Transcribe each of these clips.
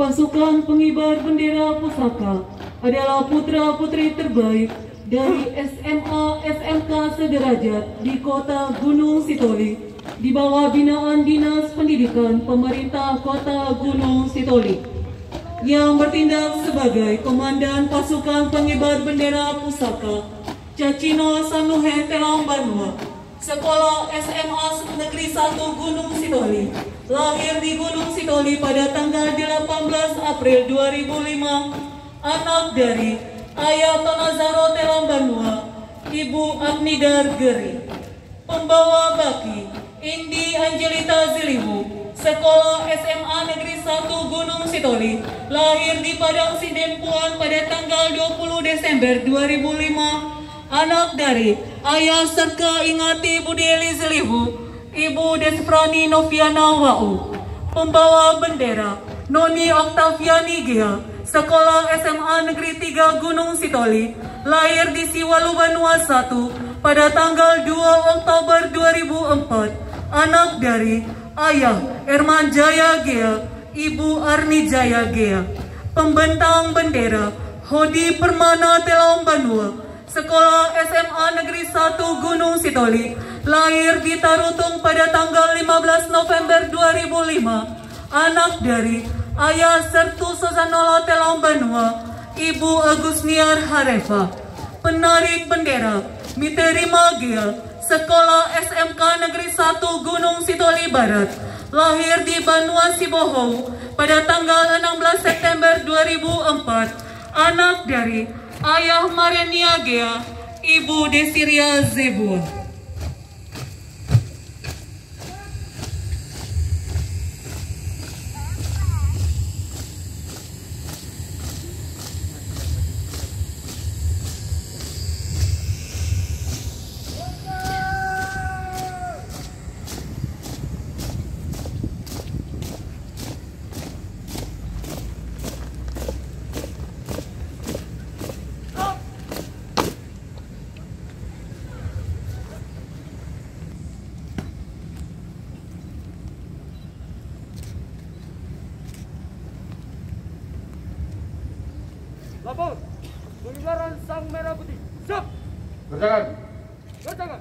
Pasukan pengibar bendera pusaka adalah putra-putri terbaik dari SMA SMK sederajat di Kota Gunung Sitoli di bawah binaan Dinas Pendidikan Pemerintah Kota Gunung Sitoli yang bertindak sebagai Komandan Pasukan Pengibar Bendera Pusaka Cacino Sanuhe Telang Banua, Sekolah SMA Negeri 1 Gunung Sitoli, lahir di Gunung Sitoli pada tanggal 18 April 2005, anak dari Ayah Tonazaro Telang Banua, Ibu Abnidar Geri. Pembawa baki Indi Angelita Zilihu, Sekolah SMA Negeri 1 Gunung Sitoli, lahir di Padang Sidempuan pada tanggal 20 Desember 2005, anak dari Ayah Serka Ingati Budeli Zilihu, Ibu Desfrani Noviana Wau. Pembawa bendera Noni Oktaviani Gia, Sekolah SMA Negeri 3 Gunung Sitoli, lahir di Siwalu Banua 1 pada tanggal 2 Oktober 2004, anak dari Ayah Erman Jaya Gea, Ibu Arni Jaya Gea. Pembentang bendera Hodi Permana Telang Banua, Sekolah SMA Negeri 1 Gunung Sitoli, lahir di Tarutung pada tanggal 15 November 2005, anak dari Ayah Sertu Sosanolo Telang Banua, Ibu Agusniar Harefa. Penarik bendera Miterima Gea, Sekolah SMK Negeri 1 Gunung Sitoli Barat, lahir di Banua Sibohou pada tanggal 16 September 2004, anak dari Ayah Marenia Gea, Ibu Desiria Zebua. Lapor, pengibaran sang merah putih. Siap. Berjalan. Berjalan.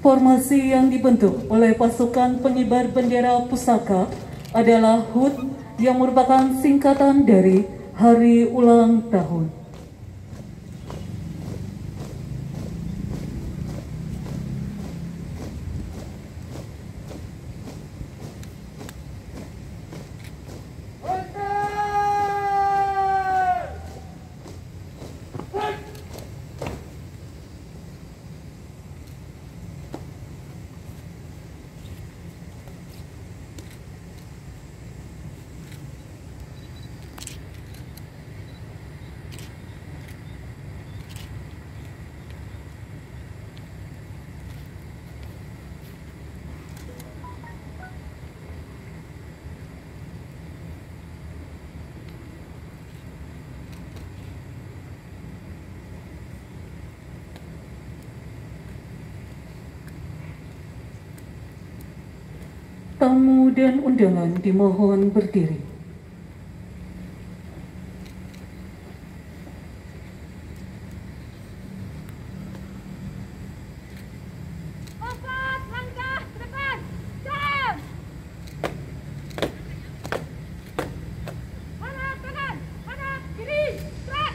Formasi yang dibentuk oleh pasukan pengibar bendera pusaka adalah HUT yang merupakan singkatan dari Hari Ulang Tahun. Tamu dan undangan dimohon berdiri. Empat langkah ke depan, jalan. Hadap kanan, hadap kiri, gerak.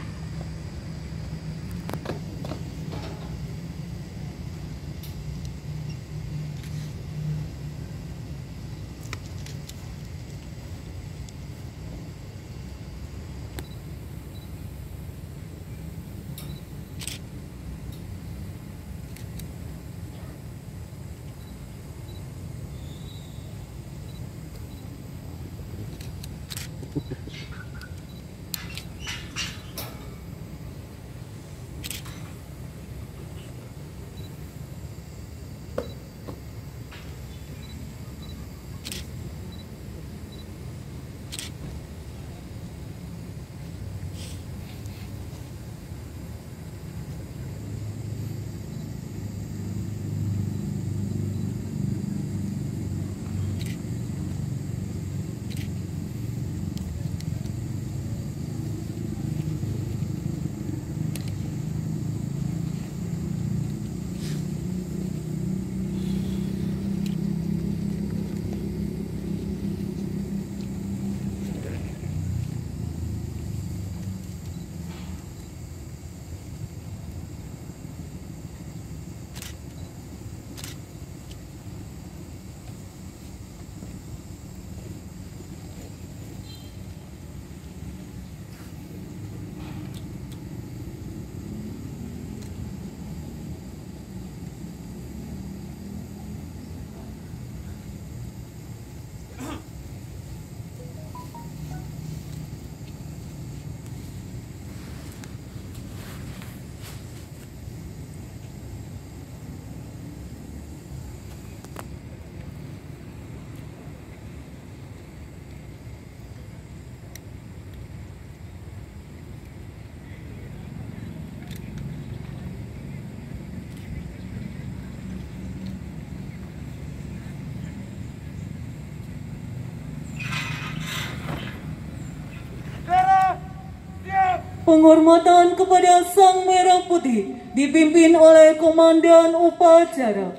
Penghormatan kepada Sang Merah Putih dipimpin oleh Komandan Upacara.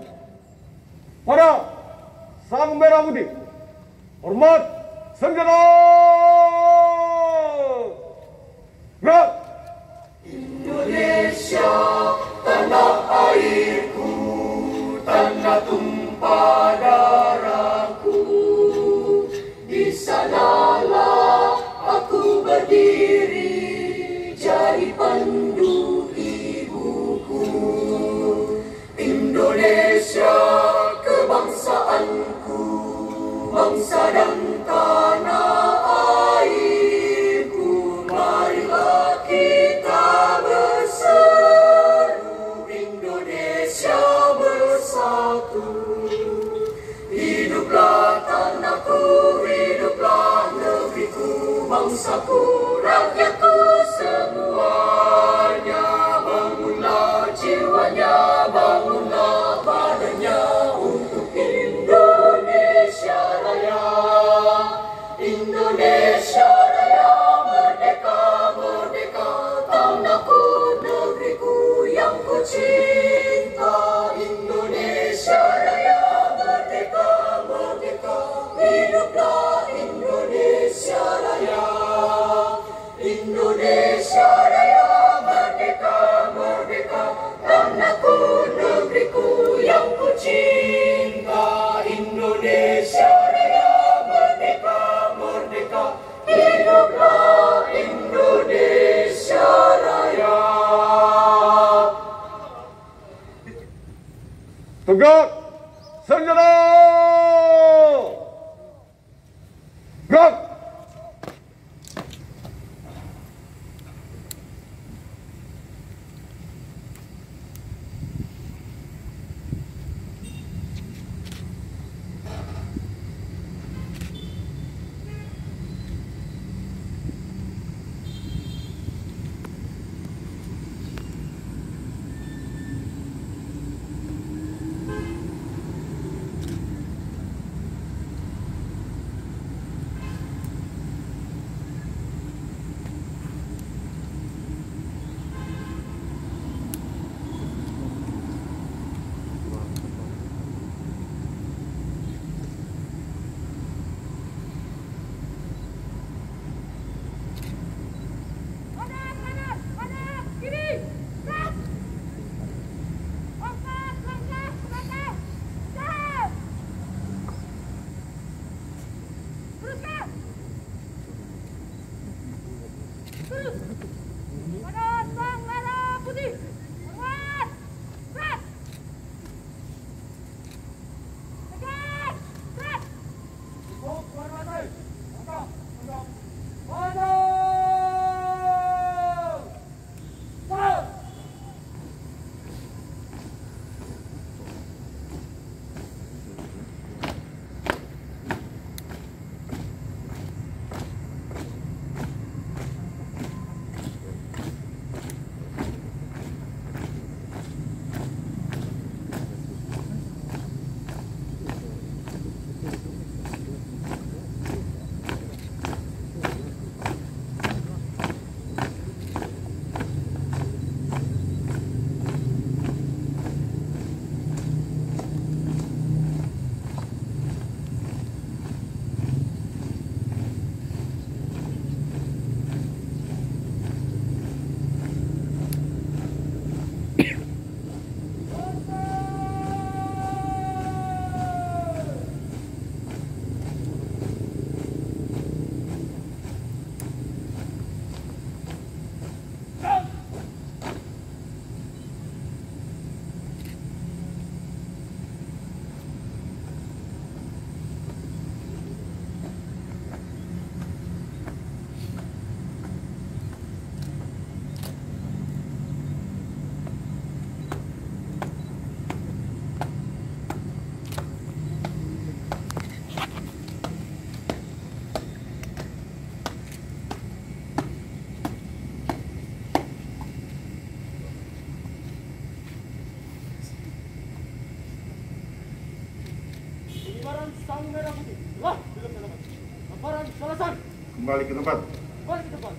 Pada Sang Merah Putih, hormat senjata. Gerak. Indonesia, tanah airku, tanah tumpah darahku. Di sanalah aku berdiri, jadi pandu ibuku. Indonesia, kebangsaanku, bangsa dan tanah airku. Marilah kita berseru, Indonesia bersatu. Hiduplah tanahku, hiduplah negeriku, bangsaku, rakyatku semuanya. Bangunlah jiwanya, bangunlah badannya untuk Indonesia Raya. Indonesia Raya, merdeka, merdeka, tanahku, negeriku yang ku cinta. Indonesia Gerak! Senjata! Gerak! Kanan, kiri, gerak. 4 langkah ke belakang. Jam. Teruskan. Terus. Kanan, sang merah putih. Hormat. Gerak. Tegas. Gerak. Pengibaran sang merah putih telah dilaksanakan. Hamparan selesai. Kembali ke tempat. Balik ke depan.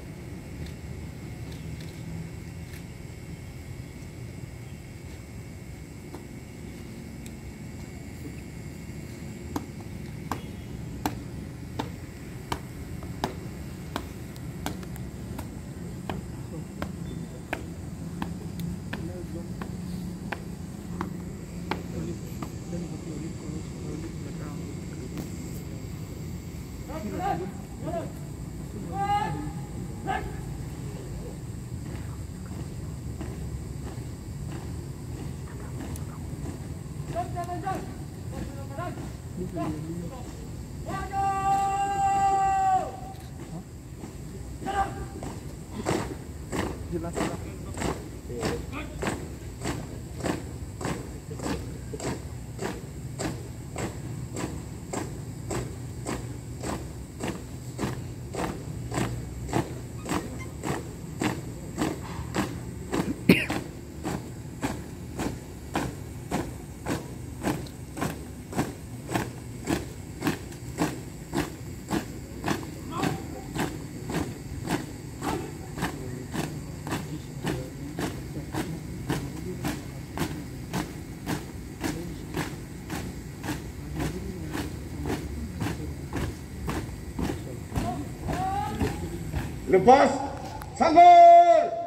Lepas, sambal!